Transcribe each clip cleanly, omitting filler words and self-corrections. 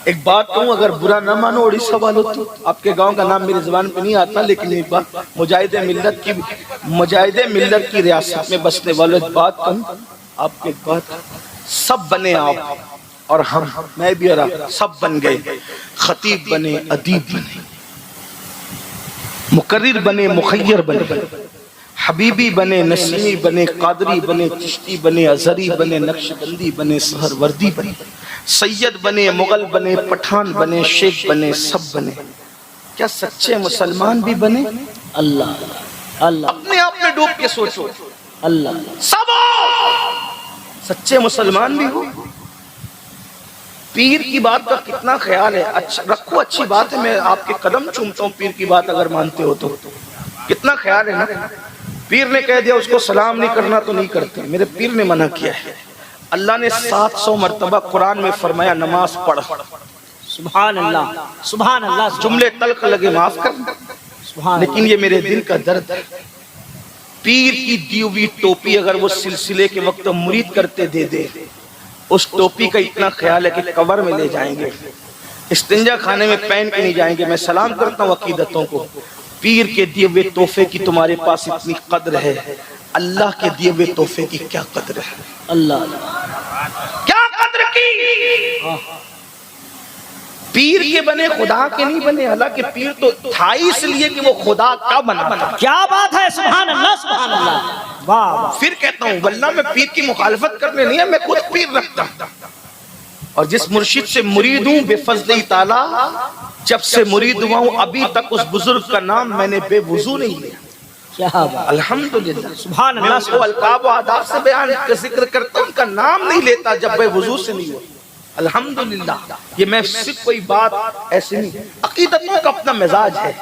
ایک بات کہوں، اگر برا نہ مانو اڑیسہ والوں تو آپ کے گاؤں کا نام میری زبان پہ نہیں آتا، لیکن ایک بات مجاہد ملت کی ریاست میں بسنے والوں ایک بات کہوں، آپ کے بعد سب بنے آپ اور ہم، میں بھی اور آپ سب بن گئے، خطیب بنے، ادیب بنے، مقرر بنے، مخیر بنے، حبیبی بنے، نسیمی بنے، قادری بنے، چشتی بنے، ازہری بنے، نقشبندی بنے، سہر وردی بنے، سید بنے، مغل بنے، پٹھان بنے، شیخ بنے، سب بنے، کیا سچے مسلمان بھی بنے؟ اللہ اللہ اپنے آپ میں ڈوب کے سوچو، اللہ سب سچے مسلمان بھی ہو۔ پیر کی بات کا کتنا خیال ہے، رکھو اچھی بات ہے، میں آپ کے قدم چومتا ہوں پیر کی بات اگر مانتے ہو تو، کتنا خیال ہے نا۔ پیر نے کہہ دیا اس کو سلام نہیں کرنا تو نہیں کرتے، میرے پیر نے منع کیا ہے۔ اللہ نے 700 مرتبہ قرآن میں فرمایا نماز پڑھ، سبحان اللہ سبحان اللہ جملے تلخ لگے معاف کرنا، سبحان لیکن یہ میرے دل کا درد ہے۔ پیر کی دی ہوئی ٹوپی اگر وہ سلسلے کے وقت مرید کرتے دے دے، اس ٹوپی کا اتنا خیال ہے کہ قبر میں لے جائیں گے، استنجا خانے میں پہن کے نہیں جائیں گے۔ میں سلام کرتا ہوں عقیدتوں کو، پیر کے دیے ہوئے تحفے کی تمہارے پاس اتنی قدر ہے، اللہ کے دیے ہوئے تحفے کی کیا قدر ہے؟ اللہ کیا قدر کی؟ پیر کے بنے خدا کے نہیں بنے، حالانکہ پیر تو تھا اس لیے کہ وہ خدا کا بنا تھا۔ کیا بات ہے، سبحان اللہ سبحان اللہ، واہ واہ۔ پھر کہتا ہوں واللہ میں پیر کی مخالفت کرنے نہیں ہے، میں خود پیر رکھتا ہوں، اور جس مرشد سے مرید ہوں بے فضل تعالی، جب سے مرید ہوا ہوں ابھی تک اس بزرگ کا نام میں نے بے وضو نہیں لیا۔ کیا بات، الحمدللہ، سبحان میں اللہ اس کو القاب و آداب سے بیان کا ذکر کرتا ہوں، ان کا نام نہیں لیتا جب بے وضو سے نہیں ہوا۔ الحمدللہ، یہ میں صرف کوئی بات ایسی نہیں، عقیدتوں کا اپنا مزاج ہے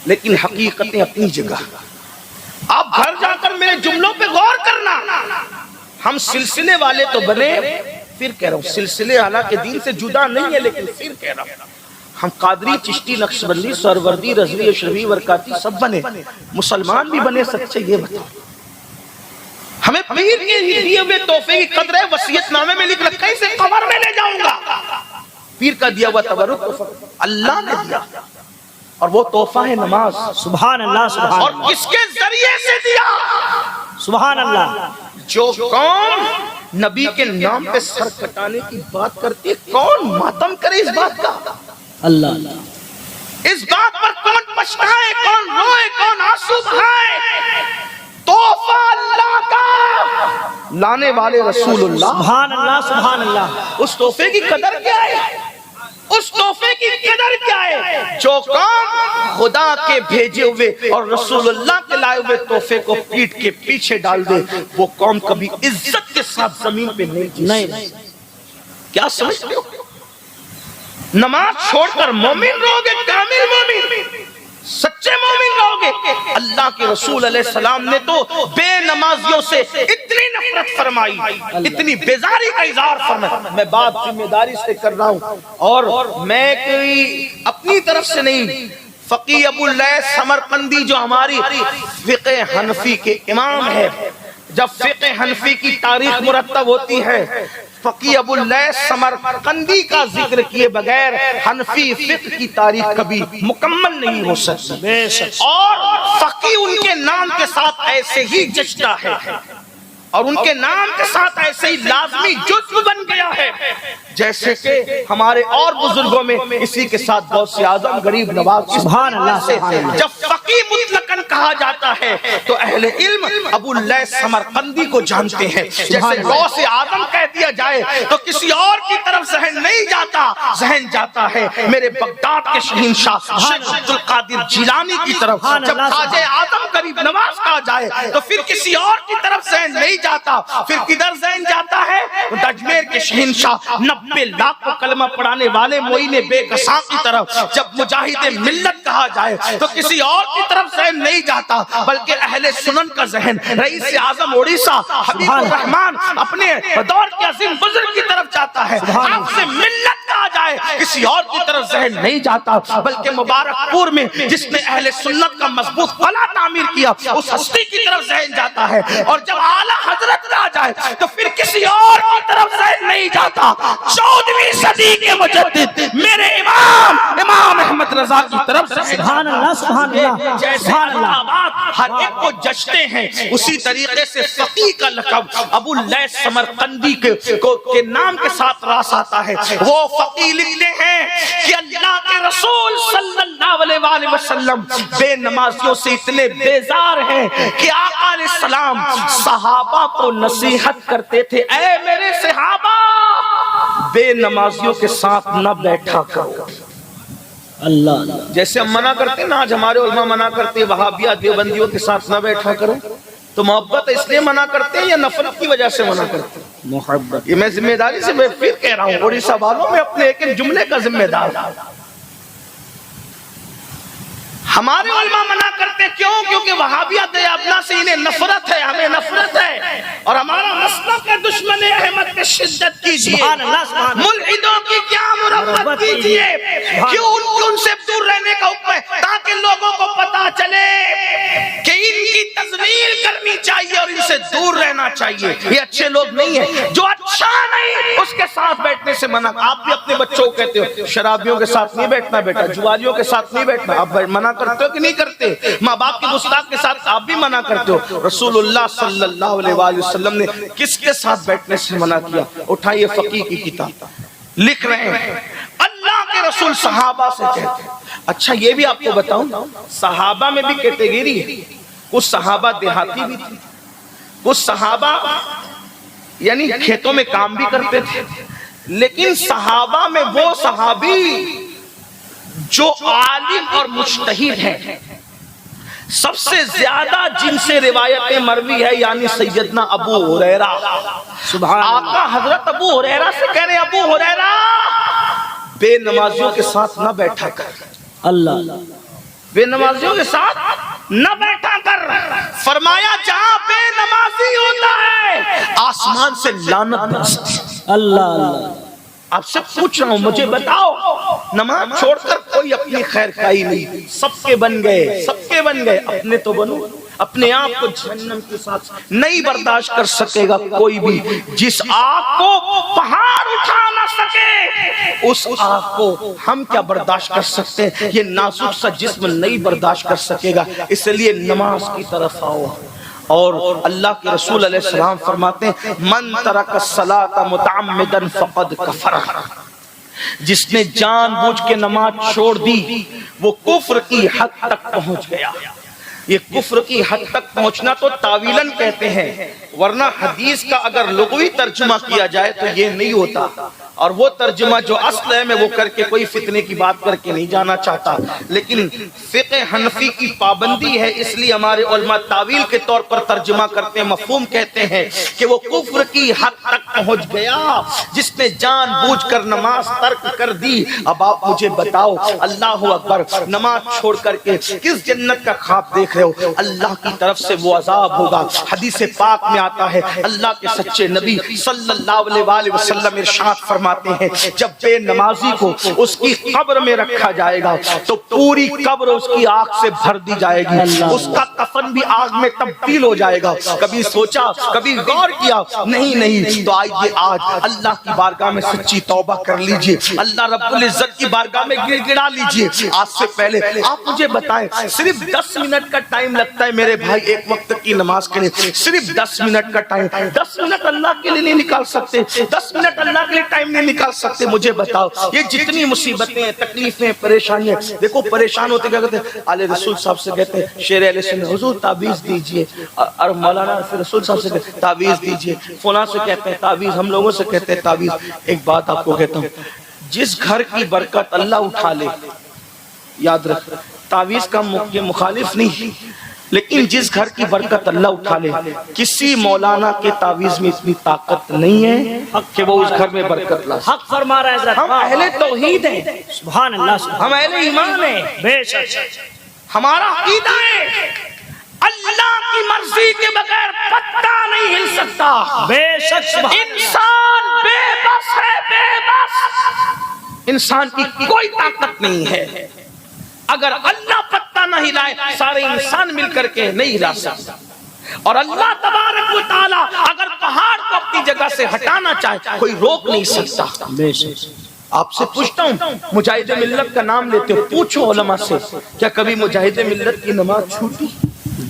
لیکن حقیقتیں اپنی جگہ۔ آپ گھر جا کر میرے جملوں پہ غور کرنا، ہم سلسلے والے تو بنے، پھر کہہ رہا ہوں سلسلے حالانکہ دین سے جدا نہیں ہے لیکن پھر کہہ رہا ہوں ہم قادری، چشتی، نقشبندی، سہروردی، رضوی، اشرفی، ورکاتی سب بنے، مسلمان بھی بنے سچے، یہ بتاؤ۔ ہمیں پیر کے دیے ہوئے تحفے کی قدر ہے، وصیت نامے میں لکھ رکھا ہے اسے قبر میں لے جاؤں گا۔ پیر کا دیا ہوا تبرک اللہ نے دیا، اور وہ تحفہ ہے نماز، سبحان اللہ سبحان اور اللہ کس کے ذریعے سے دیا؟ سبحان اللہ۔ جو قوم نبی کے نام پہ سر کٹانے کی بات کرتی ہے، کون ماتم کرے اس بات کا؟ اللہ اللہ، اس بات پر کون پچھتائے، کون روئے، کون آنسو بہائے؟ تحفہ اللہ کا، لانے والے رسول اللہ، سبحان اللہ سبحان اللہ۔ اس تحفے کی قدر کیا ہے؟ اس تحفے کی قدر کیا ہے؟ جو قوم خدا کے بھیجے ہوئے اور رسول اللہ کے لائے ہوئے تحفے کو پیٹ کے پیچھے ڈال دے، وہ قوم کبھی عزت کے ساتھ زمین پہ نہیں۔ کیا سمجھتے ہو؟ نماز چھوڑ کر مومن رہو گے، کامل مومن، سچے مومن رہو گے؟ اللہ کے رسول علیہ السلام نے تو بے نمازیوں سے اتنی نفرت فرمائی، اتنی بیزاری کا اظہار فرمایا۔ میں بات ذمہ داری سے کر رہا ہوں، اور میں کوئی اپنی طرف سے نہیں، فقیہ ابو اللیث سمرقندی جو ہماری فقہ حنفی کے امام ہے، جب فقہ حنفی کی تاریخ مرتب ہوتی ہے، فقیہ ابو اللیث سمرقندی کا ذکر کیے بغیر حنفی فقہ کی تاریخ کبھی مکمل نہیں ہو سکتی، اور فقیہ ان کے نام کے ساتھ ایسے ہی جچتا ہے، اور ان کے نام کے ساتھ ایسے ہی لازمی جزو بن گیا ہے جیسے کہ ہمارے اور بزرگوں میں اسی کے ساتھ غوث اعظم، غریب نواز، سبحان اللہ سبحان اللہ۔ جب فقیہ مطلقاً کہا جاتا ہے تو اہل علم ابو اللیث سمرقندی کو جانتے ہیں، جیسے غوث اعظم کہہ دیا جائے تو کسی اور کی طرف ذہن نہیں جاتا، ذہن جاتا ہے میرے بغداد کے شہنشاہ شیخ عبد القادر جیلانی کی طرف۔ جب خواجہ اعظم غریب نواز کہا جائے تو پھر کسی اور کی طرف ذہن نہیں جاتا، پھر کدھر ذہن جاتا ہے؟ اجمیر کے شہنشاہ 90 لاکھ کو کلمہ پڑھانے والے معین بے قصاں کی طرف۔ جب مجاہد ملت کہا جائے تو کسی اور کی طرف ذہن نہیں جاتا، بلکہ اہل سنن کا ذہن رئیس اعظم اڑیسہ حبیب الرحمن اپنے دور کے عظیم بزرگ کی طرف جاتا ہے۔ آپ سے ملت کہا جائے کسی اور کی طرف ذہن نہیں جاتا، بلکہ مبارک پور میں جس نے اہل سنت کا مضبوط قلعہ تعمیر کیا اس ہستی کی طرف ذہن جاتا ہے۔ اور جب اعلیٰ حضرت آ جائے تو پھر کسی اور کی طرف ذہن نہیں جاتا. 14ویں صدی کے مجدد میرے امام احمد رضا کی طرف سے سبحان اللہ سبحان اللہ جیسے سبحان اللہ. علامات ہر ایک کو جچتے ہیں اسی طریقے سے فقیہ کا لقب ابو اللیث سمرقندی کے نام کے ساتھ راس آتا ہے. وہ فقیہ لکھتے ہیں کہ اللہ کے رسول صلی اللہ علیہ وآلہ وسلم بے نمازیوں سے اتنے بیزار ہیں کہ آقا علیہ السلام صحابہ کو نصیحت کرتے تھے, اے میرے صحابہ بے نمازیوں کے ساتھ نہ بیٹھا کرو. اللہ جیسے ہم منع کرتے ہیں نا, آج ہمارے علماء منع کرتے ہیں وہابیہ دیوبندیوں کے ساتھ نہ بیٹھا کرو, تو محبت اس لیے منع کرتے ہیں یا نفرت کی وجہ سے منع کرتے ہیں؟ محبت. یہ میں ذمہ داری سے میں پھر کہہ رہا ہوں, اڑیسہ والوں میں اپنے ایک ایک جملے کا ذمہ دار. ہمارے علماء منع کرتے کیوں؟ کیونکہ وہابیہ دیوبندیہ سے انہیں نفرت ہے, ہمیں نفرت ہے, اور ہمارا مسلک ہے دشمن احمد پہ شدت کیجیے, سبحان اللہ سبحان اللہ. ملحدوں کی کیا مربت کیجیے, کیوں ان سے دور رہنے کا حکم ہے تاکہ لوگوں کو پتا چلے کہ ان کی تذلیل کرنی چاہیے اور ان سے دور رہنا چاہیے. یہ اچھے لوگ نہیں ہیں, جو اچھا نہیں اس کے ساتھ بیٹھنے سے منع. آپ بھی اپنے بچوں کو کہتے ہو شرابیوں کے ساتھ نہیں بیٹھنا بیٹا, جواریوں کے ساتھ نہیں بیٹھنا, آپ منع کرتے ہو کہ نہیں کرتے؟ ماں باپ کے گستاخ کے ساتھ آپ بھی منع کرتے ہو. رسول اللہ صلی اللہ علیہ وآلہ وسلم نے کس کے ساتھ بیٹھنے سے منع کیا؟ اٹھائیے فقیہ کی کتاب, لکھ رہے ہیں اللہ کے رسول صحابہ سے کہتے ہیں. اچھا یہ بھی آپ کو بتاؤں, صحابہ میں بھی کیٹیگری ہے. کچھ صحابہ دیہاتی بھی تھے, کچھ صحابہ یعنی کھیتوں میں کام بھی کرتے تھے, لیکن صحابہ میں وہ صحابی جو عالم اور مجتہد ہیں, سب سے زیادہ جن سے روایتیں مروی ہے یعنی سیدنا ابو ہریرہ. سبحان اللہ. آقا حضرت ابو ہریرہ سے کہہ رہے ابو ہریرہ بے نمازیوں کے ساتھ نہ بیٹھا کر, اللہ بے نمازیوں کے ساتھ نہ بیٹھا کر. فرمایا جہاں بے نمازی ہوتا ہے آسمان سے لعنت برستی. اللہ اللہ. آپ سے پوچھ رہا ہوں, مجھے بتاؤ, نماز چھوڑ کر کوئی اپنی خیر خواہی نہیں, سب کے بن گئے, سب کے بن گئے, اپنے تو بنو. اپنے آپ کو جہنم کے ساتھ نہیں برداشت کر سکے گا کوئی بھی. جس آگ کو پہاڑ اٹھا نہ سکے اس آگ کو ہم کیا برداشت کر سکتے ہیں؟ یہ نازک سا جسم نہیں برداشت کر سکے گا. اس لیے نماز کی طرف آؤ. اور اللہ کے رسول علیہ السلام فرماتے ہیں من ترک الصلاۃ متعمدا فقد کفر, جس نے جان بوجھ کے نماز چھوڑ دی وہ کفر کی حد تک پہنچ گیا. یہ کفر کی حد تک پہنچنا تو تاویلاً کہتے ہیں, ورنہ حدیث کا اگر لغوی ترجمہ کیا جائے تو یہ نہیں ہوتا. اور وہ ترجمہ جو اصل ہے میں وہ کر کے کوئی فتنے کی بات کر کے نہیں جانا چاہتا, لیکن فقہ حنفی کی پابندی ہے اس لیے ہمارے علماء تاویل کے طور پر ترجمہ کرتے ہیں, مفہوم کہتے ہیں کہ وہ کفر کی حد تک پہنچ گیا جس نے جان بوجھ کر نماز ترک کر دی. اب آپ مجھے بتاؤ, اللہ اکبر, نماز چھوڑ کر کے کس جنت کا خواب دیکھ رہے ہو؟ اللہ کی طرف سے وہ عذاب ہوگا. حدیث پاک میں آتا ہے اللہ کے سچے نبی صلی اللہ علیہ وآلہ وسلم ارشاد فرماتے ہیں جب بے نمازی کو اس کی قبر میں رکھا جائے گا تو پوری قبر اس کی آگ سے بھر دی جائے گی, اس کا کفن بھی آگ میں تبدیل ہو جائے گا. کبھی سوچا, کبھی غور کیا؟ نہیں. تو آئیے آج اللہ کی بارگاہ میں سچی توبہ کر لیجئے, اللہ رب العزت کی بارگاہ میں گڑ گڑا لیجئے. آج سے پہلے آپ مجھے بتائیں, صرف 10 منٹ کا ٹائم لگتا ہے میرے بھائی ایک وقت کی نماز کے لیے, صرف 10 منٹ کا ٹائم. 10 منٹ اللہ کے لیے نہیں نکال سکتے, 10 منٹ اللہ کے لیے ٹائم نہیں نکال سکتے. مجھے بتاؤ یہ جتنی مصیبتیں, تکلیفیں, پریشانیاں, دیکھو پریشان ہوتے کیا کہتے ہیں, آل رسول صاحب سے کہتے ہیں شیر اہل سنت حضور تعویذ دیجئے, اور مولانا رسول صاحب سے کہتے ہیں تعویذ دیجئے, فلاں سے کہتے ہیں تعویذ, ہم لوگوں سے کہتے ہیں تعویذ. ایک بات آپ کو کہتا ہوں, جس گھر کی برکت اللہ اٹھا لے, یاد رکھ, تعویذ کا یہ مخالف نہیں, لیکن جس گھر کی برکت اللہ اٹھا لے, کسی مولانا کے تعویذ میں اتنی طاقت نہیں ہے کہ وہ اس گھر میں برکت لا سکے. حق فرما رہے حضرت. ہم اہل توحید ہیں, سبحان اللہ. ہم اہل ایمان ہیں, بے شک ہمارا عقیدہ ہے اللہ کی مرضی کے بغیر پتہ نہیں ہل سکتا. بے شک. انسان بے بس ہے, بے بس. انسان کی کوئی طاقت نہیں ہے. اگر اللہ پتہ نہ ہلائے سارے انسان مل کر کے نہیں ہلا سکتا. اور اللہ تبارک و تعالی اگر پہاڑ کو اپنی جگہ سے ہٹانا چاہے کوئی روک نہیں سکتا۔ بے شک۔ آپ سے پوچھتا ہوں، مجاہد ملت کا نام لیتے ہو، پوچھو علماء سے کیا کبھی مجاہد ملت کی نماز چھوٹی؟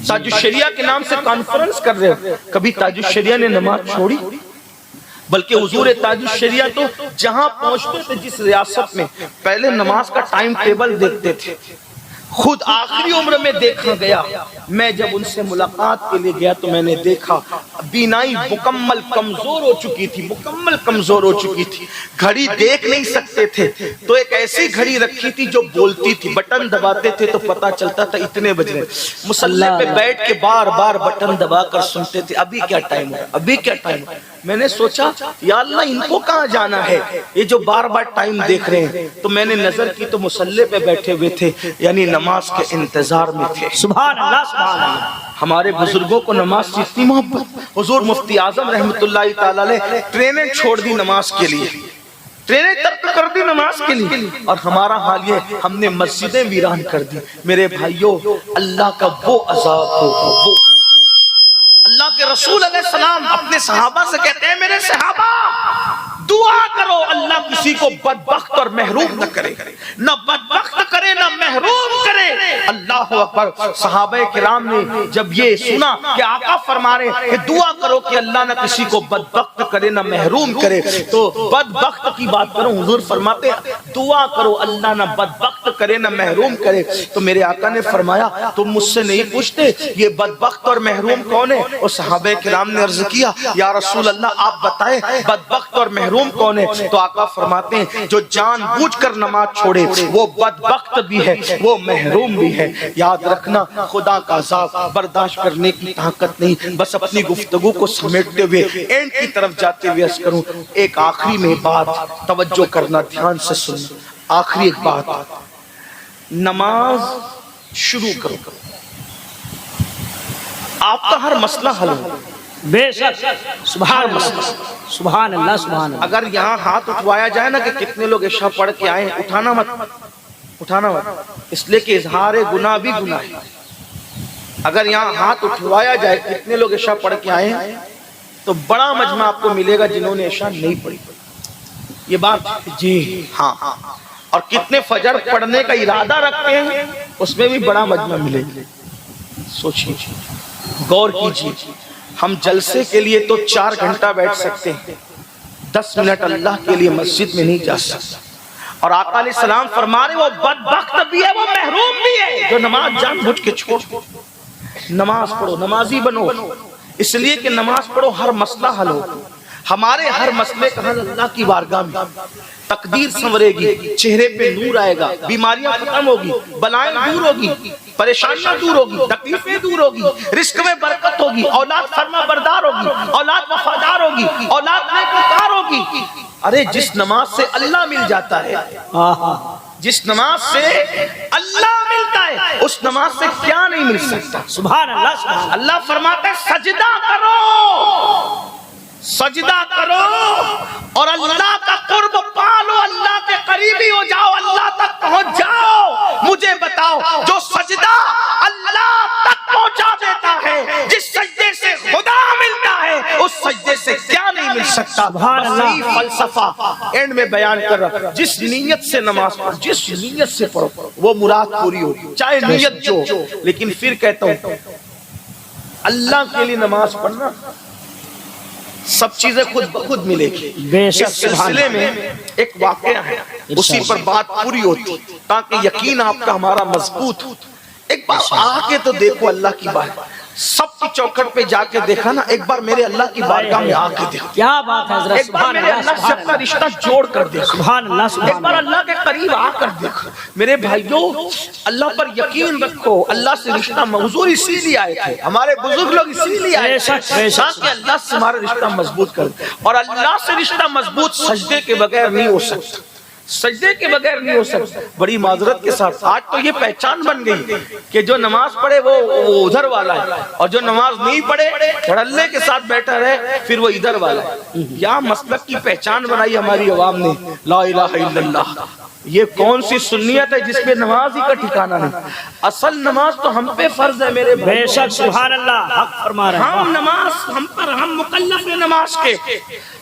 تاج الشریعہ کے نام سے کانفرنس کر رہے ہو، کبھی تاج الشریعہ نے نماز چھوڑی؟ بلکہ حضور تاج الشریعہ تو جہاں پہنچتے تھے جس ریاست میں، پہلے نماز کا ٹائم ٹیبل دیکھتے تھے۔ خود آخری عمر میں دیکھا گیا، میں جب ان سے ملاقات کے لیے گیا تو میں نے دیکھا بینائی مکمل کمزور ہو چکی تھی، مکمل کمزور ہو چکی تھی، گھڑی دیکھ نہیں سکتے تھے، تو ایک ایسی گھڑی رکھی تھی جو بولتی تھی، بٹن دباتے تھے تو پتا چلتا تھا اتنے بج رہے۔ مصلی پہ بیٹھ کے بار بار بٹن دبا کر سنتے تھے ابھی کیا ٹائم ہے، ابھی کیا ٹائم ہے۔ میں نے سوچا یا اللہ ان کو کہاں جانا ہے، یہ جو بار بار ٹائم دیکھ رہے ہیں۔ تو میں نے نظر کی تو مصلی پہ بیٹھے ہوئے تھے، یعنی نماز کے انتظار میں تھے۔ سبحان اللہ سبحان اللہ۔ ہمارے بزرگوں کو نماز سے اتنی محبت، حضور مفتی اعظم رحمت اللہ تعالی علیہ ٹرینیں چھوڑ دی نماز کے لیے، ٹرینیں ترک کر دی نماز کے لیے، اور ہمارا حال یہ ہم نے مسجدیں ویران کر دی۔ میرے بھائیوں، اللہ کا وہ عذاب ہو، اللہ کے رسول علیہ السلام اپنے صحابہ سے کہتے ہیں میرے صحابہ دعا کرو اللہ کسی کو بدبخت اور محروم نہ کرے، نہ بدبخت کرے نہ محروم کرے۔ اللہ اکبر۔ صحابہ کرام نے جب یہ سنا کہ آقا فرما رہے ہیں کہ دعا کرو کہ اللہ نہ کسی کو بدبخت کرے نہ محروم کرے، تو بدبخت کی بات کرو، حضور فرماتے ہیں دعا کرو اللہ نہ بدبخت کرے نہ محروم کرے۔ تو میرے آقا نے فرمایا تم مجھ سے نہیں پوچھتے یہ بدبخت اور محروم کون ہے؟ اور صحابہ کرام نے عرض کیا یا رسول اللہ آپ بتائیں بدبخت اور محروم کون ہے؟ تو آقا فرماتے ہیں جو جان بوجھ کر نماز چھوڑے وہ بدبخت بھی ہے وہ محروم بھی ہے۔ یاد رکھنا خدا کا عذاب برداشت کرنے کی طاقت نہیں۔ بس اپنی گفتگو کو سمیٹتے ہوئے اینڈ کی طرف جاتے ہوئے عرض کروں، ایک آخری میں بات توجہ کرنا، دھیان سے سننا، آخری ایک بات، نماز شروع کرو، آپ کا ہر مسئلہ حل ہو۔ بے شک۔ سبحان اللہ سبحان اللہ سبحان اللہ۔ اگر یہاں ہاتھ اٹھوایا جائے نا کہ کتنے لوگ عشاء پڑھ کے آئے، اٹھانا مت، اٹھانا مت، اس لیے کہ اظہار گناہ بھی گناہ ہے۔ اگر یہاں ہاتھ اٹھوایا جائے کتنے لوگ عشاء پڑھ کے آئے ہیں تو بڑا مجمع آپ کو ملے گا جنہوں نے عشاء نہیں پڑھی۔ یہ بات جی ہاں، اور کتنے فجر پڑھنے کا ارادہ رکھتے ہیں اس میں بھی بڑا مجمع ملے گا۔ سوچیے، غور کیجیے، ہم جلسے کے لیے تو 4 گھنٹہ بیٹھ سکتے ہیں، 10 منٹ اللہ کے لیے مسجد میں نہیں جا سکتا۔ اور آقا علیہ السلام فرما رہے وہ بدبخت بھی ہے وہ محروم بھی ہے جو نماز جان بوجھ کے چھوڑ۔ نماز پڑھو، نمازی بنو، اس لیے کہ نماز پڑھو ہر مسئلہ حل ہو۔ ہمارے ہر مسئلے کا حل اللہ کی بارگاہ میں، تقدیر سنورے گی، چہرے پہ نور آئے گا، بیماریاں ختم ہوگی، بلائیں دور ہوگی، پریشانیاں دور ہوگی، تکلیفیں دور ہوگی، رزق میں برکت ہوگی، اولاد فرما بردار ہوگی، اولاد وفادار ہوگی، اولاد نیکوکار ہوگی۔ ارے جس نماز سے اللہ مل جاتا ہے، جس نماز سے اللہ ملتا ہے اس نماز سے کیا نہیں مل سکتا؟ سبحان اللہ سبحان اللہ۔ اللہ فرماتا ہے سجدہ کرو، سجدہ کرو اور اللہ کا قرب پالو، اللہ کے قریبی ہو جاؤ، اللہ تک پہنچ جاؤ۔ مجھے بتاؤ جو سجدہ اللہ تک پہنچا دیتا ہے، جس سجدے سے خدا ملتا ہے، اس سجدے سے کیا نہیں مل سکتا؟ سبحان اللہ۔ صحیح فلسفہ اینڈ میں بیان کر رہا، جس نیت سے نماز پڑھو، جس نیت سے پڑھو وہ مراد پوری ہوگی، چاہے نیت جو۔ لیکن پھر کہتا ہوں اللہ کے لیے نماز پڑھنا سب چیزیں خود بخود ملے گی۔ اس سلسلے میں ایک واقعہ ہے، اسی پر بات پوری ہوتی تاکہ یقین آپ کا ہمارا مضبوط ہو۔ ایک بار آ کے تو دیکھو اللہ کی بات، سب کی چوکھٹ پہ جا کے دیکھا نا، ایک بار میرے اللہ کی بارگاہ میں آ کے دیکھو، کیا بات ہے حضرت، ایک بار سبحان میرے اللہ اللہ سے اپنا رشتہ جوڑ کر دیکھو، سبحان اللہ ایک سبحان بار اللہ۔ اللہ کے قریب آ کر دیکھو۔ میرے بھائیوں اللہ پر یقین رکھو، اللہ سے رشتہ، حضور اسی لیے آئے تھے، ہمارے بزرگ لوگ اسی لیے آئے تھے تاکہ اللہ سے ہمارا رشتہ مضبوط کر دے۔ اور اللہ سے رشتہ مضبوط سجدے کے بغیر نہیں ہو سکتا، سجدے کے بغیر نہیں ہو سکتا۔ بڑی معذرت کے ساتھ آج تو یہ پہچان بن گئی کہ جو نماز پڑھے وہ ادھر والا ہے، اور جو نماز نہیں پڑھے دھڑلے کے ساتھ بیٹھا رہے پھر وہ ادھر والا ہے۔ یا مسلک کی پہچان بنائی ہماری عوام نے، لا الہ الا اللہ، یہ کون سی سنیت ہے جس پہ نماز ہی کا ٹھکانہ نہیں؟ اصل نماز تو ہم پہ فرض ہے میرے بھائی۔ بے شک سبحان اللہ، حق فرما رہے ہیں۔ ہم نماز ہم مکلف ہیں نماز کے،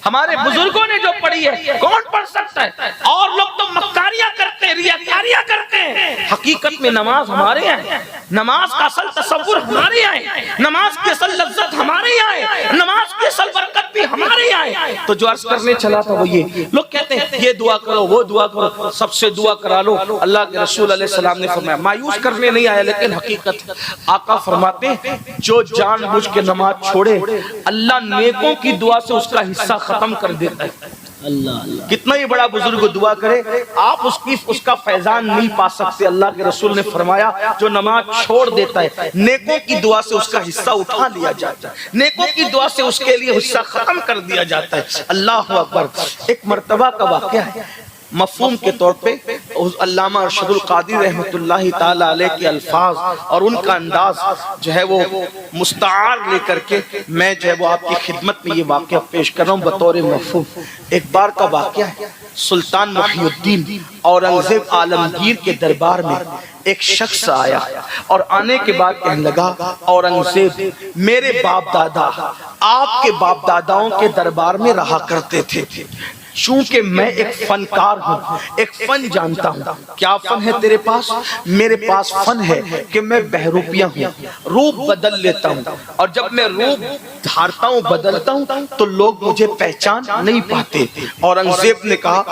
ہمارے بزرگوں نے جو پڑھی ہے کون پڑھ سکتا ہے؟ اور لوگ تو مکاریاں کرتے ہیں، ریاکاریاں کرتے ہیں۔ حقیقت میں نماز ہمارے یہاں ہے، نماز کا اصل تصور ہمارے یہاں ہے، نماز کی اصل لذت ہمارے یہاں ہے، نماز کی اصل برکت بھی ہمارے یہاں ہے۔ تو جو عرض کرنے چلا تھا وہ یہ، لوگ کہتے ہیں یہ دعا کرو وہ دعا کرو، سب سے دعا کرا لو۔ اللہ کے رسول علیہ السلام نے فرمایا، مایوس کرنے نہیں آیا لیکن حقیقت آقا فرماتے ہیں جو جان بوجھ کے نماز چھوڑے اللہ نیکوں کی دعا سے اس کا حصہ ختم کر دیتا ہے۔ اللہ کتنا ہی بڑا بزرگ دعا کرے آپ اس کا فیضان نہیں پا سکتے۔ اللہ کے رسول نے فرمایا جو نماز چھوڑ دیتا ہے نیکوں کی دعا سے اس کا حصہ اٹھا لیا جاتا ہے، نیکوں کی دعا سے اس کے لیے حصہ ختم کر دیا جاتا ہے۔ اللہ اکبر۔ ایک مرتبہ کا واقعہ ہے، مفہوم کے طور پہ علامہ ارشد القادری رحمۃ اللہ تعالی علیہ کے الفاظ اور ان کا انداز جو ہے وہ مستعار لے کر کے میں جو ہے وہ آپ کی خدمت میں یہ واقعہ پیش کر رہا ہوں بطور مفہوم۔ ایک بار کا واقعہ ہے، سلطان محی الدین اورنگزیب عالمگیر کے دربار میں ایک شخص آیا اور آنے کے بعد کہنے لگا اورنگزیب میرے باپ دادا آپ کے باپ داداؤں کے دربار میں رہا کرتے تھے، چونکہ میں ایک فنکار ہوں، ایک فن جانتا ہوں۔ کیا فن ہے تیرے پاس؟ میرے پاس فن ہے کہ میں بہروپیہ ہوں، روپ بدل لیتا ہوں، اور جب میں روپ دھارتا ہوں بدلتا ہوں تو لوگ مجھے پہچان نہیں پاتے۔ اورنگزیب نے کہا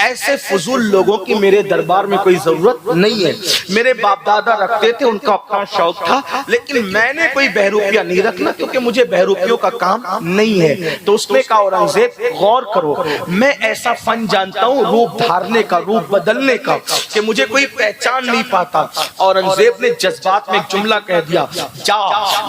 ایسے فضول لوگوں کی میرے دربار میں کوئی ضرورت نہیں ہے، میرے باپ دادا رکھتے تھے، ان کا اپنا شوق تھا، لیکن میں نے کوئی بہروپیہ نہیں رکھنا کیونکہ مجھے بہروپیوں کا کام نہیں ہے۔ تو اس نے کہا اورنگزیب غور کرو، میں ایسا فن جانتا ہوں روپ دھارنے کا، روپ بدلنے کا، کہ مجھے کوئی پہچان نہیں پاتا۔ اورنگزیب نے جذبات میں ایک جملہ کہہ دیا، جا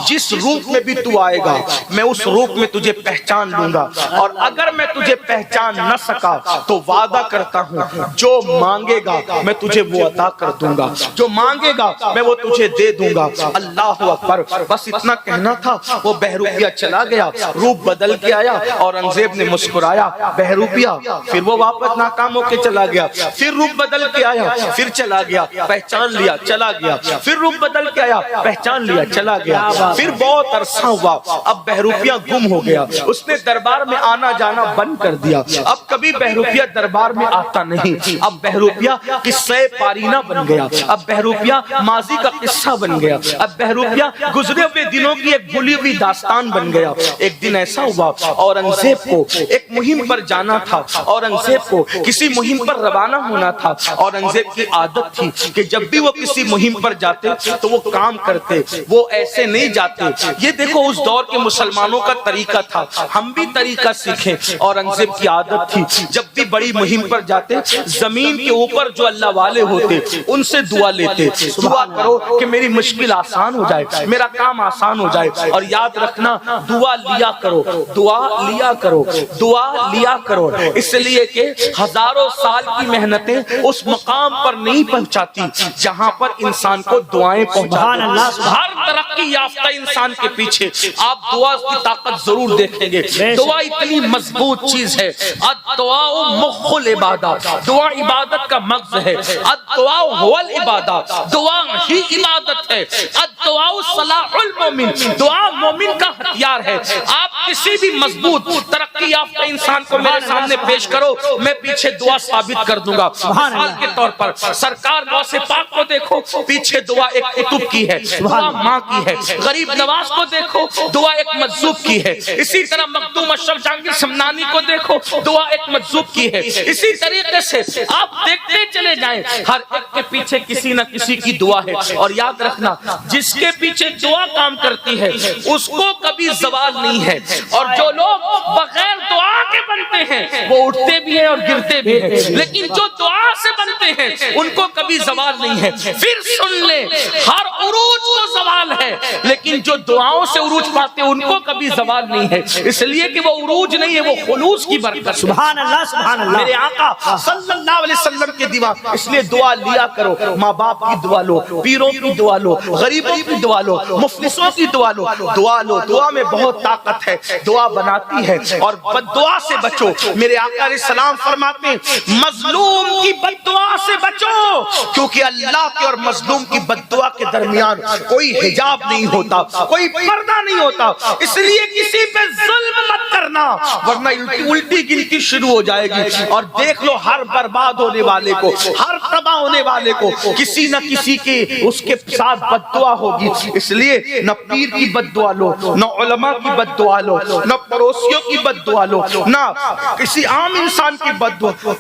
جس روپ میں بھی تو آئے گا میں اس روپ میں تجھے پہچان لوں گا، اور اگر میں تجھے پہچان نہ سکا تو وعدہ کرتا ہوں جو مانگے گا میں تجھے وہ عطا کر دوں گا، جو مانگے گا میں وہ تجھے دے دوں گا۔ اللہ اکبر۔ بس اتنا کہنا تھا، وہ بہروپیہ چلا گیا، روپ بدل کے آیا۔ اورنگزیب نے مسکرایا، بہروپیہ، پھر وہ واپس ناکام ہو کے چلا گیا، پھر روپ بدل کے آیا، پھر چلا گیا، پہچان لیا چلا گیا، پھر روپ بدل کے آیا، پہچان لیا چلا گیا، پھر بہت عرصہ ہوا، اب بہروپیہ گم ہو گیا، اس نے دربار میں آنا جانا بند کر دیا، اب کبھی بہروپیہ دربار میں آتا نہیں، اب بہروپیہ قصہ پارینہ بن گیا، اب بہروپیہ ماضی کا قصہ بن گیا، اب بہروپیہ گزرے ہوئے دنوں کی ایک بھولی ہوئی داستان بن گیا۔ ایک دن ایسا ہوا اورنگزیب کو ایک مہم پر جانا تھا، اورنگزیب کو کسی مہم پر روانہ ہونا تھا۔ اورنگزیب کی عادت تھی کہ جب بھی وہ کسی مہم پر جاتے تو وہ کام کرتے، وہ ایسے نہیں جاتے۔ یہ دیکھو اس دور کے مسلمانوں کا طریقہ تھا، ہم بھی طریقہ سیکھیں۔ اورنگزیب کی عادت تھی جب بھی بڑی مہم پر جاتے زمین کے اوپر جو اللہ والے ہوتے ان سے دعا لیتے، دعا کرو کہ میری مشکل آسان ہو جائے، میرا کام آسان ہو جائے، اور یاد رکھنا دعا لیا کرو، دعا لیا کرو، دعا لیا کرو، اس لیے کہ ہزاروں سال کی محنتیں اس مقام پر نہیں پہنچاتی جہاں پر انسان کو دعائیں پہنچاتی ہیں۔ ہر ترقی یافتہ انسان کے پیچھے آپ دعا کی طاقت ضرور دیکھیں گے۔ دعا اتنی مضبوط چیز ہے، الدعاء مخ العبادات، دعا عبادت کا مغز ہے، الدعاء هو العبادات، دعا ہی عبادت ہے، الدعاء صلاح المومن، دعا مومن کا ہتھیار ہے۔ آپ کسی بھی مضبوط ترقی یافتہ انسان کو میرے سامنے پیش کرو، میں پیچھے دعا ثابت کر دوں گا۔ مثال کے طور پر سرکار غوث پاک کو دیکھو، پیچھے دعا ایک قطب کی ہے، دعا ماں کی ہے۔ غریب نواز کو دیکھو، دعا ایک مجذوب کی ہے۔ اسی طرح مخدوم اشرف جہانگیر سمنانی کو دیکھو، دعا ایک مجذوب کی ہے۔ اسی طریقے سے آپ دیکھتے چلے جائیں، ہر ایک کے پیچھے کسی نہ کسی کی دعا ہے۔ اور یاد رکھنا جس کے پیچھے دعا کام کرتی ہے اس کو کبھی زوال نہیں ہے، اور جو لوگ بغیر دعا کے بنتے ہیں وہ اٹھتے بھی ہیں اور گرتے بھی ہیں، لیکن جو دعا سے بنتے ہیں ان کو کبھی زوال نہیں ہے۔ پھر سن لے، ہر عروج کو زوال ہے لیکن جو دعاؤں سے عروج پاتے ہیں ان کو کبھی زوال نہیں ہے، اس لیے کہ وہ عروج نہیں ہے، وہ خلوص کی برکت۔ سبحان اللہ سبحان اللہ۔ میرے آقا صلی اللہ علیہ وسلم کے دیوان، اس لیے دعا لیا کرو، ماں باپ کی دعا لو، پیروں کی دعا لو، غریبوں کی دعا لو، مفلسوں کی دعا لو، دعا لو، دعا میں بہت طاقت ہے، دعا بناتی ہے، اور بد دعا سے بچو۔ میرے آقا علیہ السلام فرماتے ہیں مظلوم کی بد دعا سے بچو، کیونکہ اللہ کے اور مظلوم کی بددعا کے درمیان کوئی حجاب نہیں ہوتا، کوئی پردہ نہیں ہوتا، اس لیے کسی پہ ظلم مت کرنا ورنہ الٹی گنتی شروع ہو جائے گی۔ اور دیکھ لو ہر برباد ہونے والے کو، ہر تباہ ہونے والے کو کسی نہ کسی کے اس کے ساتھ بددعا ہوگی، اس لیے نہ پیر کی بددعا لو، نہ علماء کی بددعا لو، نہ پڑوسیوں کی بددعا لو، نہ کسی عام انسان کی بددعا،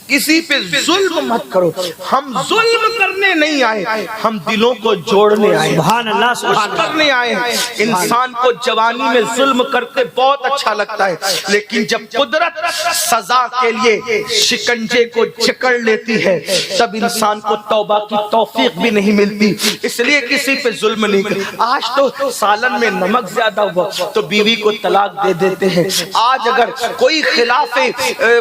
کسی پہ ظلم مت کرو۔ ہم ظلم کرنے نہیں آئے، ہم دلوں کو جوڑنے آئے، سبحان اللہ، سبحان اللہ کرنے آئے ہیں۔ انسان کو جوانی میں ظلم کرتے بہت اچھا لگتا ہے، لیکن جب قدرت سزا کے لیے شکنجے کو جکڑ لیتی ہے تب انسان کو توبہ کی توفیق بھی نہیں ملتی، اس لیے کسی پہ ظلم نہیں کرتے۔ آج تو سالن میں نمک زیادہ ہوا تو بیوی کو طلاق دے دیتے ہیں، آج اگر کوئی خلاف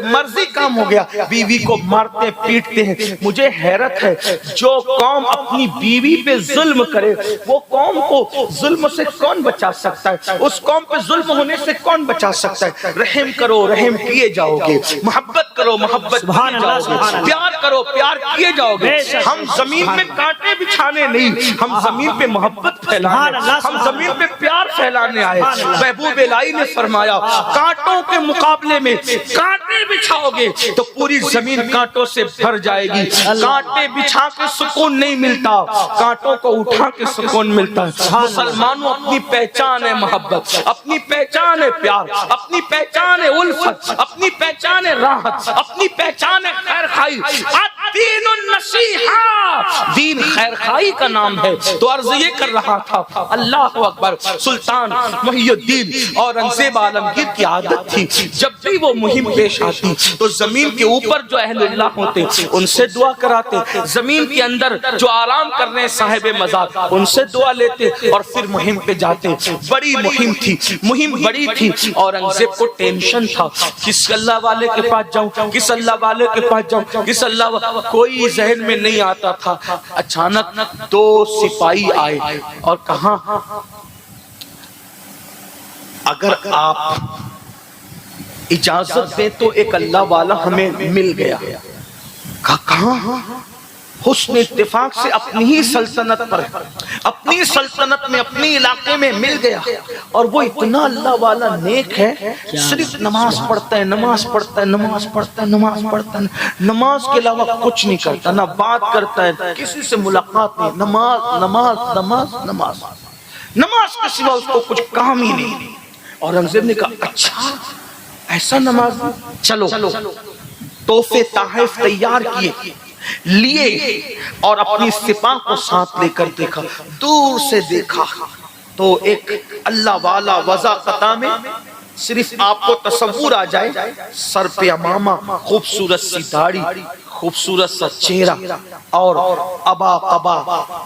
مرضی کام ہو گیا بیوی کو مارتے پیٹتے ہیں۔ مجھے حیرت ہے جو قوم اپنی بیوی پہ ظلم کرے وہ قوم کو ظلم سے کون بچا سکتا ہے؟ اس قوم پہ ظلم ہونے سے کون بچا سکتا ہے؟ رحم کرو، رحم کیے جاؤ گے، محبت کرو، محبت کیے جاؤ گے، پیار کرو، پیار کیے جاؤ گے۔ ہم زمین پہ کانٹے بچھانے نہیں، ہم زمین پہ محبت پھیلانے، ہم زمین پہ پیار پھیلانے آئے۔ محبوب الہی نے فرمایا کانٹوں کے مقابلے میں کانٹے بچھاؤ گے تو پوری زمین کانٹوں سے بھر جائے گی۔ کانٹے بچھا کے سکون نہیں ملتا، کانٹوں کو اٹھا کے سکون ملتا ہے۔ مسلمانوں اپنی پہچان ہے محبت، اپنی پہچان ہے پیار، اپنی پہچان ہے الفت، اپنی پہچان ہے راحت، اپنی پہچان ہے خیر خواہی۔ الدین النصیحہ، دین خیر خواہی کا نام ہے۔ تو عرض یہ کر رہا تھا، اللہ اکبر، سلطان محی الدین اورنگزیب عالمگیر کی عادت تھی جب بھی وہ مہم پیش آتی تو زمین کے اوپر جو اہل اللہ ہوتے ان سے دعا کراتے، زمین کے اندر جو آرام کرنے صاحب مزار ان سے دعا لیتے اور پھر مہم پہ جاتے۔ بڑی مہم تھی، مہم بڑی تھی، اورنگزیب کو ٹینشن تھا کس اللہ والے کے پاس جاؤں، کس اللہ والے کے پاس جاؤں، کس اللہ کوئی ذہن میں نہیں آتا تھا۔ اچانک دو سپاہی آئے اور کہاں اگر آپ اجازت دیں تو ایک اللہ والا ہمیں مل گیا۔ کہاں؟ حسن اتفاق سے اپنی ہی سلطنت پر، اپنی سلطنت میں، اپنی علاقے میں مل گیا، اور وہ اتنا اللہ والا نیک ہے، صرف نماز پڑھتا ہے، نماز پڑھتا ہے، نماز پڑھتا ہے، نماز پڑھتا ہے، نماز کے علاوہ کچھ نہیں کرتا، نہ بات کرتا ہے، کسی سے ملاقات نہیں، نماز نماز نماز نماز نماز کے سوا اس کو کچھ کام ہی نہیں۔ اورنگزیب نے کہا اچھا ایسا نماز، چلو تحفے تحائف تیار کیے، لیے اور اپنی سپاہ کو ساتھ لے کر دیکھا، دور سے دیکھا تو ایک اللہ والا وضع قطع میں، صرف آپ کو تصور آ جائے، سر پہ عمامہ، خوبصورت سی داڑھی، خوبصورت سا چہرہ اور ابا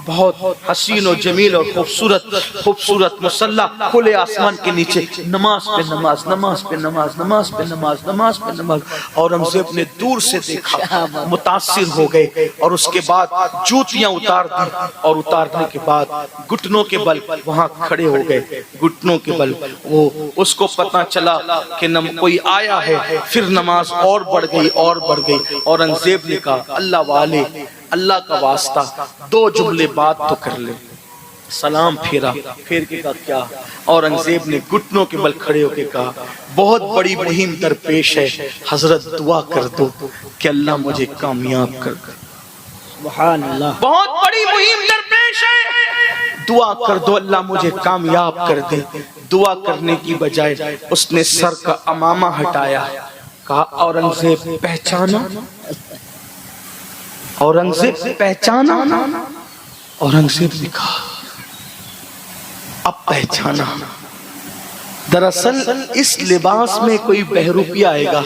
بہت حسین و جمیل اور خوبصورت مصلی کھلے آسمان کے نیچے، نماز پہ نماز، نماز پہ نماز، نماز پہ نماز، نماز پہ نماز۔ اورنگزیب نے دور سے دیکھا، متاثر ہو گئے اور اس کے بعد جوتیاں اتار دی اور اتارنے کے بعد گھٹنوں کے بل وہاں کھڑے ہو گئے، گھٹنوں کے بل۔ وہ اس کو پتہ چلا کہ کوئی آیا ہے، پھر نماز اور بڑھ گئی اور بڑھ گئی۔ اورنگزیب نے کہا اللہ والے، اللہ کا واسطہ دو جملے بات تو کر لے۔ سلام پھیرا، پھیر کے کہا کیا؟ اورنگزیب نے گھٹنوں کے بل کھڑے ہو کے کہا بہت بڑی مہم درپیش ہے، حضرت دعا کر دو کہ اللہ مجھے کامیاب کر دے۔ سبحان اللہ، بہت بڑی مہم درپیش ہے، دعا کر دو اللہ مجھے کامیاب کر دے۔ دعا کرنے کی بجائے اس نے سر کا عمامہ ہٹایا، کہا اورنگزیب پہچانا، اورنگزیب پہچانا۔ اورنگزیب نے کہا اب پہچانا، دراصل اس لباس میں کوئی بہروپی آئے گا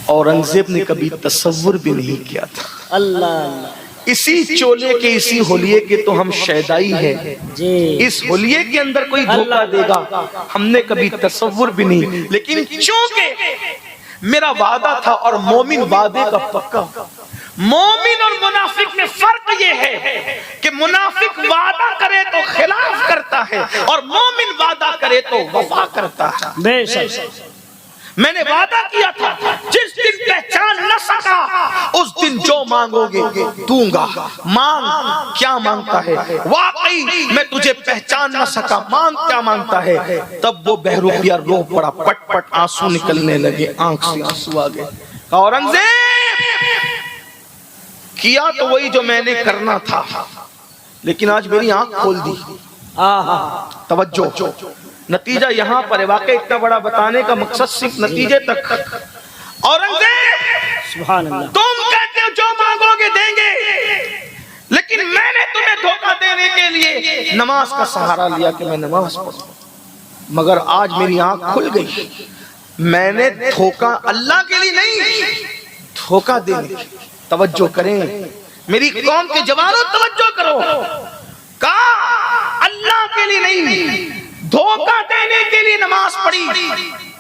اورنگزیب نے کبھی تصور بھی نہیں کیا تھا۔ اللہ، اسی چولے کے، اسی ہولیے کے تو ہم شیدائی ہیں، جی اس ہولیے کے اندر کوئی دھوکہ دے گا ہم نے کبھی تصور بھی نہیں۔ لیکن چونکہ میرا وعدہ تھا، اور مومن وعدے کا پکا، مومن اور منافق میں فرق یہ ہے کہ منافق وعدہ کرے تو خلاف کرتا ہے اور مومن وعدہ کرے تو وفا کرتا ہے۔ بے شک، میں نے وعدہ کیا تھا جس دن پہچان نہ سکا اس دن جو مانگو گے دوں گا. مانگ کیا مانگتا ہے؟ واقعی میں تجھے پہچان نہ سکا، مانگ کیا مانگتا ہے؟ تب وہ بہروپیہ رو پڑا، پٹ پٹ آنسو نکلنے لگے، آنکھ سے آنسو آ گئے. اورنگزیب کیا تو وہی جو میں نے کرنا تھا، لیکن آج میری آنکھ کھول دی. توجہ، نتیجہ یہاں پر ہے. واقعی اتنا بڑا بتانے کا مقصد صرف نتیجے تک. اورنگزیب سبحان اللہ، تم کہتے ہو جو مانگو گے دیں گے، لیکن میں نے تمہیں دھوکہ دینے کے لیے نماز کا سہارا لیا کہ میں نماز پڑھوں. مگر آج میری آنکھ کھل گئی. میں نے دھوکہ اللہ کے لیے نہیں، دھوکہ دینے. توجہ کریں میری قوم کے جوانوں، توجہ کرو. کہا اللہ کے لیے نہیں، دھوکہ دینے کے لیے نماز پڑھی.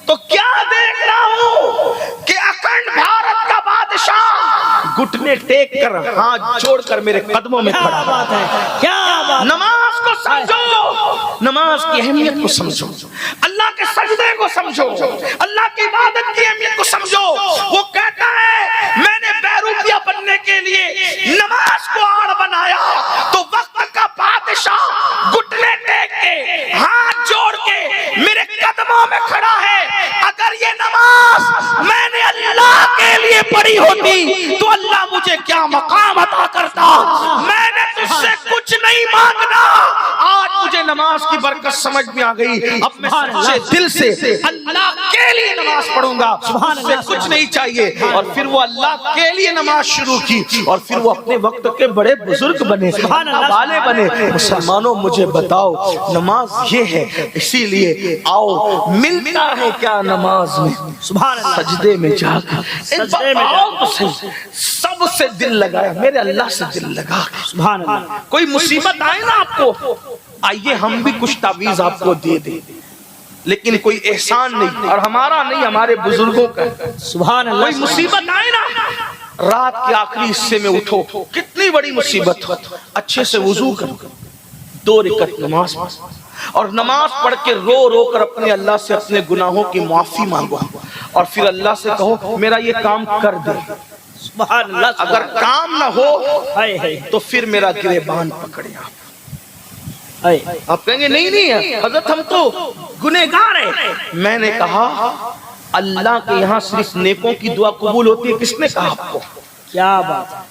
تو کیا دیکھ رہا ہوں کہ اکھنڈ بھارت کا بادشاہ گھٹنے ٹیک کر ہاتھ جوڑ کر میرے قدموں میں کھڑا ہے. کیا بات. نماز کو سمجھو، نماز کی اہمیت کو سمجھو، اللہ کے سجدے کو سمجھو، اللہ کی عبادت کی اہمیت کو سمجھو. وہ کہتا ہے میں نے بہروپیہ بننے کے لیے نماز کو آڑ بنایا، تو وقت کا بادشاہ گھٹنے ٹیک کے ہاتھ جوڑ کے میرے قدموں میں کھڑا ہے. اگر یہ نماز میں نے اللہ کے لیے پڑھی ہوتی تو اللہ مجھے کیا مقام عطا کرتا. میں نے تجھ سے کچھ نہیں مانگنا. آج مجھے نماز کی برکت سمجھ میں آ گئی. اب میں سچے دل سے اللہ کے لیے نماز پڑھوں گا، مجھ سے کچھ نہیں چاہیے. اور پھر وہ اللہ کے لیے نماز شروع کی، اور پھر وہ اپنے وقت کے بڑے بزرگ بنے، والے بنے. مسلمانوں مجھے بتاؤ نماز یہ ہے، اسی لیے آؤ ملتا ہے کیا نماز میں؟ سبحان اللہ، سجدے میں جا کر سب سے دل لگایا، میرے اللہ سے دل لگا. سبحان اللہ. کوئی مصیبت آئے نا آپ کو، آئیے ہم بھی کچھ تعویذ آپ کو دے دیں، لیکن کوئی احسان نہیں، اور ہمارا نہیں، ہمارے بزرگوں کا. سبحان اللہ. کوئی مصیبت آئے نا، رات کے آخری حصے میں اٹھو، کتنی بڑی مصیبت ہو، اچھے سے وضو کرو، 2 رکعت نماز پڑھو، اور نماز پڑھ کے رو رو کر اپنے اللہ سے اپنے گناہوں کی معافی مانگو، اور پھر اللہ سے کہو میرا یہ کام کر دے. سبحان اللہ. اگر کام نہ ہو تو پھر میرا گریبان پکڑے. آپ کہیں گے نہیں حضرت ہم تو گنہگار ہیں. میں نے کہا اللہ کے یہاں صرف نیکوں کی دعا قبول ہوتی ہے. کس نے کہا آپ کو؟ کیا بات ہے.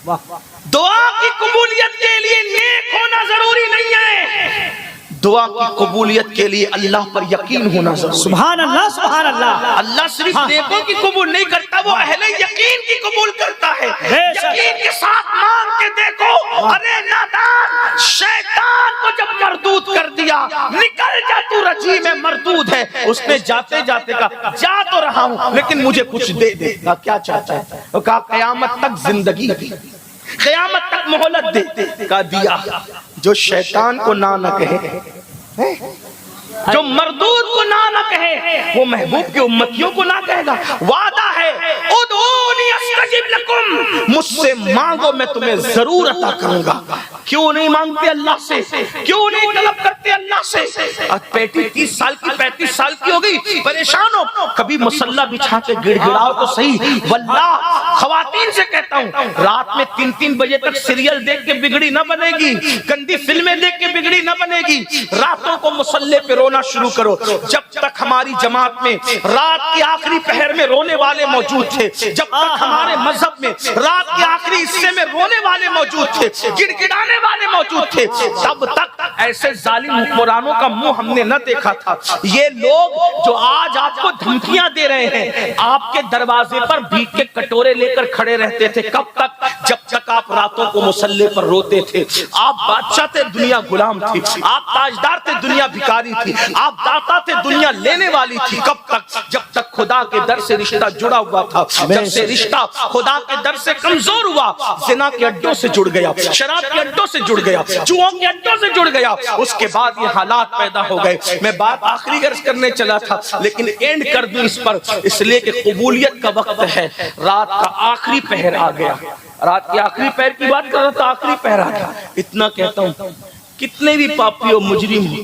واہ. دعا کی قبولیت کے لیے نیک ہونا ضروری نہیں ہے، دعا کی قبولیت کے لیے اللہ پر یقین ہونا ضروری. سبحان اللہ، سبحان اللہ. اللہ صرف نیکوں کی قبول نہیں کرتا، وہ اہل یقین کی قبول کرتا ہے. یقین کے ساتھ مانگ کے دیکھو. ارے نادان، شیطان کو جب مردود کر دیا، نکل جا تو رجیم مردود ہے، اس نے جاتے جاتے کہا جا تو رہا ہوں لیکن مجھے کچھ دے دے. کیا چاہتا ہے؟ وہ کہا قیامت تک زندگی دی، قیامت تک مہلت دے. کہا دیا. جو شیطان کو نہ کہے، جو مردود کو نہ کہے، وہ محبوب کی امتیوں کو نہ کہے گا. وعدہ ہے ادعونی استجب لکم، مجھ سے مانگو میں تمہیں ضرور عطا کروں گا. کیوں نہیں مانگتے اللہ سے؟ کیوں نہیں طلب کرتے اللہ سے؟ بیٹی 30 سال کی 35 سال کی ہو گئی، پریشان ہو، کبھی مصلی بچھا کے گڑ گڑاؤ تو صحیح. واللہ خواتین سے کہتا ہوں، رات میں 3 بجے تک سیریل دیکھ کے بگڑی نہ بنے گی، گندی فلمیں دیکھ کے بگڑی نہ بنے گی. راتوں کو مصلی پہ رونا شروع کرو. جب تک ہماری جماعت میں رات کی آخری پہر میں رونے والے موجود تھے، جب تک ہمارے مذہب میں رات کے آخری حصے میں رونے والے موجود تھے، گڑ گڑانے والے موجود تھے، تب تک ایسے ظالم حکمرانوں کا منہ ہم نے نہ دیکھا تھا. یہ لوگ جو آج آپ کو دھمکیاں دے رہے ہیں، آپ کے دروازے پر بھیک کے کٹورے لے کر کھڑے رہتے تھے. کب تک؟ جب تک آپ راتوں کو مصلی پر روتے تھے. آپ بادشاہ تھے، دنیا غلام تھی. آپ تاجدار تھے، دنیا بھکاری تھی. آپ داتا تھے، دنیا لینے والی تھی. کب تک؟ جب تک خدا کے در سے رشتہ جڑا ہوا تھا. جب سے رشتہ خدا کے در سے کمزور ہوا، زنا کے اڈوں سے جڑ گیا، شراب کے اڈوں سے جڑ گیا، جوؤں کے اڈوں سے جڑ گیا، اس کے بعد یہ حالات پیدا ہو گئے. میں بات آخری عرض کرنے چلا تھا لیکن اینڈ کر دوں اس پر، اس لیے کہ قبولیت کا وقت ہے. رات کا آخری پہر آ گیا. رات کے آخری پہر کی بات کر رہا تھا، آخری پہر آ گیا. اتنا کہتا ہوں، کتنے بھی پاپی و مجرم ہو،